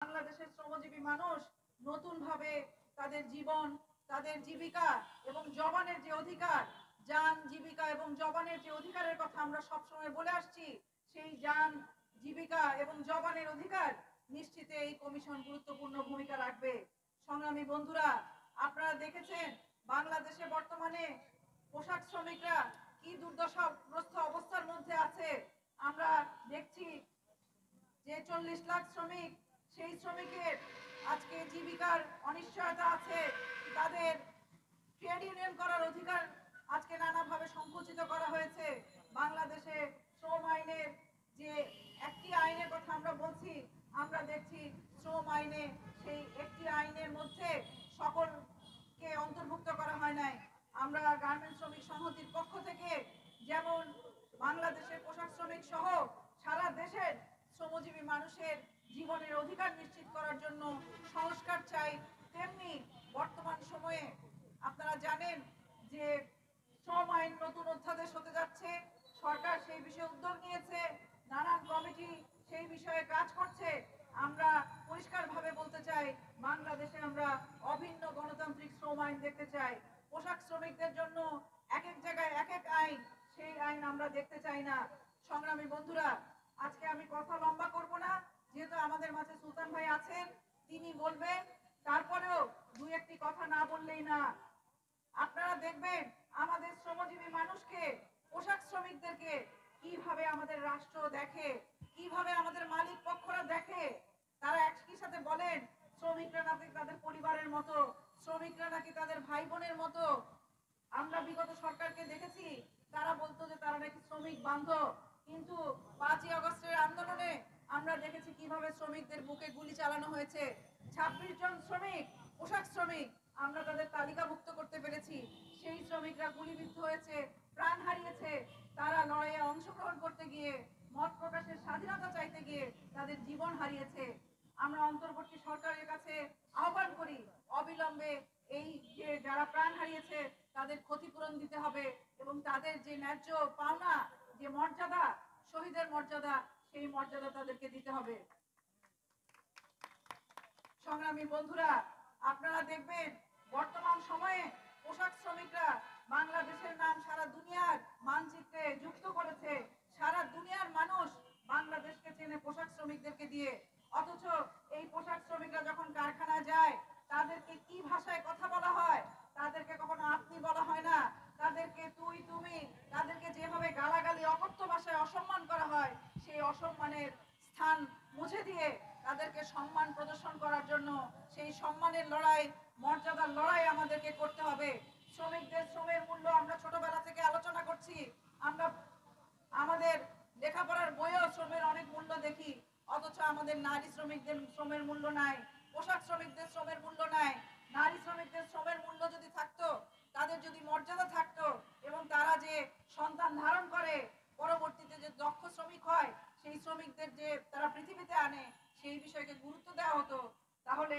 বাংলাদেশের শ্রমজীবী মানুষ নতুনভাবে তাদের জীবন, তাদের জীবিকা এবং জবানের যে অধিকার, যান জীবিকা এবং জবানের যে অধিকারের কথা আমরা সবসময় বলে আসছি, সেই যান জীবিকা এবং জবানের অধিকার নিশ্চিতে এই কমিশন গুরুত্বপূর্ণ ভূমিকা রাখবে। সংগ্রামী বন্ধুরা, আপনারা দেখেছেন বাংলাদেশে বর্তমানে পোশাক শ্রমিকরা কি দুর্দশাগ্রস্ত অবস্থার মধ্যে আছে। আমরা দেখছি যে 40 লাখ শ্রমিক, সেই শ্রমিকের আজকে জীবিকার অনিশ্চয়তা আছে। তাদের ট্রেড ইউনিয়ন করার অধিকার আজকে নানাভাবে সংকুচিত করা হয়েছে। বাংলাদেশে শ্রম আইনের যে একটি আইনের কথা আমরা বলছি, আমরা দেখছি শ্রম আইনে সেই একটি আইনের মধ্যে সকলকে অন্তর্ভুক্ত করা হয় নাই। আমরা গার্মেন্টস শ্রমিক সংহতির পক্ষ থেকে যেমন বাংলাদেশের পোশাক শ্রমিক সহ সারা দেশের শ্রমজীবী মানুষের জীবনের অধিকার নিশ্চিত করার জন্য সংস্কার চাই, তেমনি বর্তমান সময়ে আপনারা জানেন যে শ্রম আইন নতুন অধ্যাদেশ হতে যাচ্ছে। সরকার সেই বিষয়ে উদ্যোগ নিয়েছে, নানান কমিটি সেই বিষয়ে কাজ করছে। আমরা পরিষ্কারভাবে বলতে চাই, বাংলাদেশে আমরা অভিন্ন গণতান্ত্রিক শ্রম আইন দেখতে চাই। পোশাক শ্রমিকদের জন্য এক এক জায়গায় এক এক আইন, সেই আইন আমরা দেখতে চাই না। সংগ্রামী বন্ধুরা, আজকে আমি কথা লম্বা করব না, যেহেতু আমাদের মাঝে সুলতান ভাই আছেন, তিনি বলবেন। তারপরেও দুই একটি কথা না বললেই না। আপনারা দেখবেন আমাদের শ্রমজীবী মানুষকে, পোশাক শ্রমিকদেরকে কিভাবে আমাদের রাষ্ট্র দেখে, কিভাবে আমাদের মালিক পক্ষরা দেখে। তারা একই সাথে বলেন শ্রমিকরা নাকি তাদের পরিবারের মতো, শ্রমিকরা নাকি তাদের ভাই বোনের মতো। আমরা বিগত সরকারকে দেখেছি তারা বলতো যে তারা নাকি শ্রমিক বান্ধব, কিন্তু 5ই আগস্টের আন্দোলনে আমরা দেখেছি কিভাবে শ্রমিকদের বুকে গুলি চালানো হয়েছে। 26 জন শ্রমিক, পোশাক শ্রমিক, আমরা তাদের তালিকাভুক্ত করতে পেরেছি। সেই শ্রমিকরা গুলিবিদ্ধ হয়েছে, প্রাণ হারিয়েছে। তারা লড়াইয়ে অংশগ্রহণ করতে গিয়ে, মত প্রকাশের স্বাধীনতা চাইতে গিয়ে তাদের জীবন হারিয়েছে। আমরা অন্তর্বর্তী সরকারের কাছে আহ্বান করি, অবিলম্বে এই যে যারা প্রাণ হারিয়েছে তাদের ক্ষতিপূরণ দিতে হবে এবং তাদের যে ন্যায্য পাওনা, যে মর্যাদা, শহীদের মর্যাদা, সেই মর্যাদা তাদেরকে দিতে হবে। সংগ্রামী বন্ধুরা, আপনারা দেখবেন বর্তমান সময়ে পোশাক শ্রমিকরা বাংলাদেশের নাম সারা দুনিয়ার মানচিত্রে যুক্ত করেছে। সারা দুনিয়ার মানুষ বাংলাদেশকে চেনে পোশাক শ্রমিকদেরকে দিয়ে। অথচ এই পোশাক শ্রমিকরা যখন কারখানায় যায়, তাদেরকে কি ভাষায় কথা বলা হয়? তাদেরকে কখনো আপনি বলা হয় না, তাদেরকে তুই তুমি, তাদেরকে যেভাবে গালাগালি অকথ্য ভাষায় অসম্মান করা হয়, সেই অসম্মানের স্থান মুছে দিয়ে তাদেরকে সম্মান প্রদর্শন করার জন্য সেই সম্মানের লড়াই, মর্যাদার লড়াই আমাদেরকে করতে হবে। শ্রমিকদের শ্রমের মূল্য আমরা ছোটবেলা থেকে আলোচনা করছি। আমরা আমাদের লেখাপড়ার বইও শ্রমের অনেক মূল্য দেখি, অথচ আমাদের নারী শ্রমিকদের শ্রমের মূল্য নাই, পোশাক শ্রমিকদের শ্রমের মূল্য নাই। নারী শ্রমিকদের শ্রমের মূল্য যদি থাকতো, তাদের যদি মর্যাদা থাকতো এবং তারা যে সন্তান ধারণ করে পরবর্তীতে যে দক্ষ শ্রমিক হয়, সেই শ্রমিকদের যে তারা পৃথিবীতে আনে, সেই বিষয়কে গুরুত্ব দেওয়া হতো, তাহলে